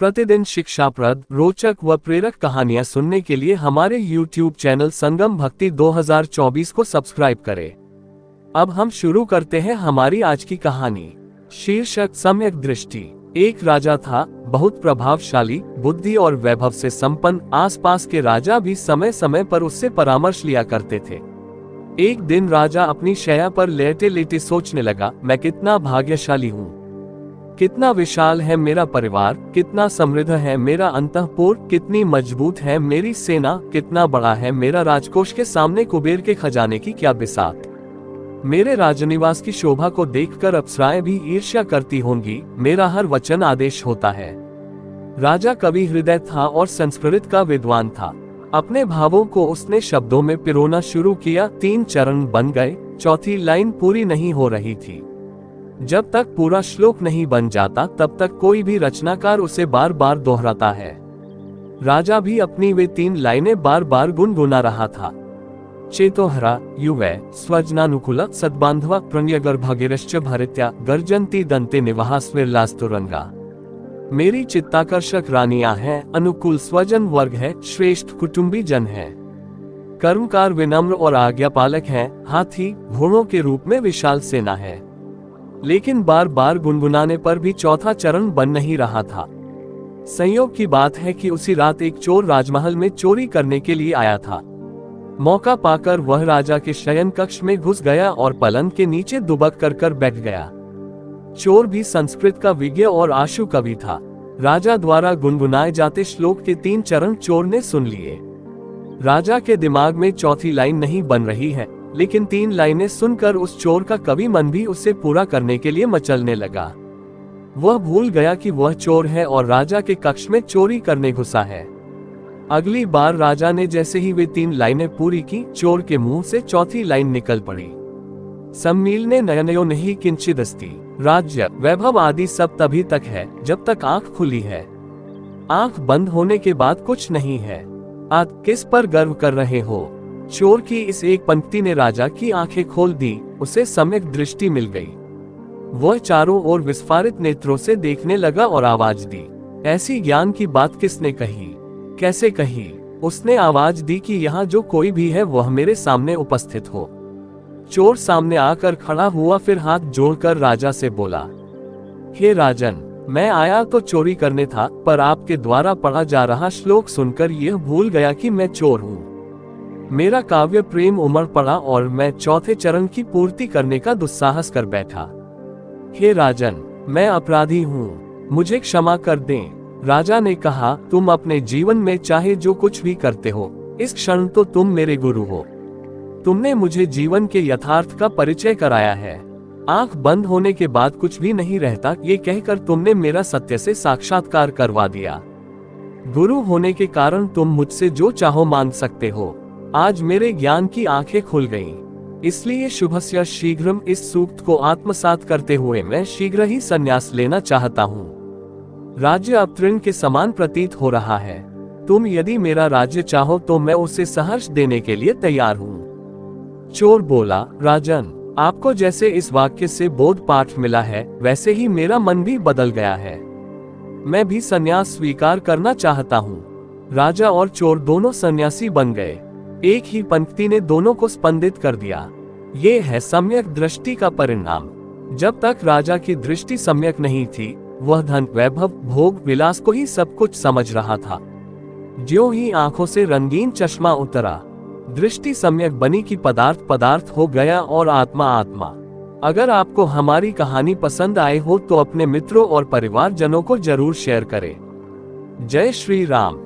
प्रतिदिन शिक्षाप्रद, रोचक व प्रेरक कहानियां सुनने के लिए हमारे YouTube चैनल संगम भक्ति 2024 को सब्सक्राइब करें। अब हम शुरू करते हैं हमारी आज की कहानी। शीर्षक सम्यक दृष्टि। एक राजा था, बहुत प्रभावशाली, बुद्धि और वैभव से संपन्न। आसपास के राजा भी समय समय पर उससे परामर्श लिया करते थे। एक दिन राजा अपनी शैया पर लेटे लेटे सोचने लगा, मैं कितना भाग्यशाली हूँ, कितना विशाल है मेरा परिवार, कितना समृद्ध है मेरा अंतःपुर, कितनी मजबूत है मेरी सेना, कितना बड़ा है मेरा राजकोष के सामने कुबेर के खजाने की क्या बिसात। मेरे राजनिवास की शोभा को देखकर अप्सराएं भी ईर्ष्या करती होंगी। मेरा हर वचन आदेश होता है। राजा कवि हृदय था और संस्कृत का विद्वान था। अपने भावों को उसने शब्दों में पिरोना शुरू किया। 3 चरण बन गए, चौथी लाइन पूरी नहीं हो रही थी। जब तक पूरा श्लोक नहीं बन जाता तब तक कोई भी रचनाकार उसे बार बार दोहराता है। राजा भी अपनी वे 3 लाइनें बार बार गुनगुना रहा था। चेतोहरा युवे स्वजनानुकूल सद्बांधव प्रणयगर्भगिरश्च भरित्या गर्जन्ती दंते निवाहा स्विरलास्तुरंगा। मेरी चित्ताकर्षक रानियां हैं, अनुकूल स्वजन वर्ग है, श्रेष्ठ कुटुंबी जन है, कर्मकार विनम्र और आज्ञापालक हैं, हाथी घोड़ों के रूप में विशाल सेना है। लेकिन बार बार गुनगुनाने पर भी चौथा चरण बन नहीं रहा था। संयोग की बात है कि उसी रात एक चोर राजमहल में चोरी करने के लिए आया था। मौका पाकर वह राजा के शयन कक्ष में घुस गया और पलंग के नीचे दुबक कर बैठ गया। चोर भी संस्कृत का विज्ञ और आशु कवि था। राजा द्वारा गुनगुनाए जाते श्लोक के 3 चरण चोर ने सुन लिए। राजा के दिमाग में चौथी लाइन नहीं बन रही है, लेकिन 3 लाइनें सुनकर उस चोर का कवि मन भी उसे पूरा करने के लिए मचलने लगा। वह भूल गया कि वह चोर है और राजा के कक्ष में चोरी करने घुसा है। अगली बार राजा ने जैसे ही वे 3 लाइनें पूरी की, चोर के मुंह से चौथी लाइन निकल पड़ी। सम्मीलने नयनयो नहीं किंचिदस्ति। राज्य वैभव आदि सब तभी तक है जब तक आंख खुली है। आंख बंद होने के बाद कुछ नहीं है। आप किस पर गर्व कर रहे हो? चोर की इस एक पंक्ति ने राजा की आंखें खोल दी। उसे सम्यक दृष्टि मिल गई। वह चारों ओर विस्फारित नेत्रों से देखने लगा और आवाज दी, ऐसी ज्ञान की बात किसने कही, कैसे कही? उसने आवाज दी कि यहाँ जो कोई भी है वह मेरे सामने उपस्थित हो। चोर सामने आकर खड़ा हुआ, फिर हाथ जोड़कर राजा से बोला, हे राजन, मैं आया तो चोरी करने था, पर आपके द्वारा पढ़ा जा रहा श्लोक सुनकर यह भूल गया कि मैं चोर हूँ। मेरा काव्य प्रेम उमड़ पड़ा और मैं चौथे चरण की पूर्ति करने का दुस्साहस कर बैठा। हे राजन, मैं अपराधी हूँ, मुझे क्षमा कर दें। राजा ने कहा, तुम अपने जीवन में चाहे जो कुछ भी करते हो, इस क्षण तो तुम मेरे गुरु हो। तुमने मुझे जीवन के यथार्थ का परिचय कराया है। आंख बंद होने के बाद कुछ भी नहीं रहता, ये कहकर तुमने मेरा सत्य से साक्षात्कार करवा दिया। गुरु होने के कारण तुम मुझसे जो चाहो मांग सकते हो। आज मेरे ज्ञान की आंखें खुल गईं। इसलिए शुभस्य शीघ्रम इस सूक्त को आत्मसात करते हुए मैं शीघ्र ही संन्यास लेना चाहता हूँ। राज्य अब तृण के समान प्रतीत हो रहा है। तुम यदि मेरा राज्य चाहो तो मैं उसे सहर्ष देने के लिए तैयार हूँ। चोर बोला, राजन, आपको जैसे इस वाक्य से बोध पाठ मिला है, वैसे ही मेरा मन भी बदल गया है। मैं भी संन्यास स्वीकार करना चाहता हूँ। राजा और चोर दोनों सन्यासी बन गए। एक ही पंक्ति ने दोनों को स्पंदित कर दिया। ये है सम्यक दृष्टि का परिणाम। जब तक राजा की दृष्टि सम्यक नहीं थी, वह धन, वैभव, भोग, विलास को ही सब कुछ समझ रहा था। ज्यों ही आंखों से रंगीन चश्मा उतरा, दृष्टि सम्यक बनी कि पदार्थ पदार्थ हो गया और आत्मा आत्मा। अगर आपको हमारी कहानी पसंद आए हो तो अपने मित्रों और परिवारजनों को जरूर शेयर करें। जय श्री राम।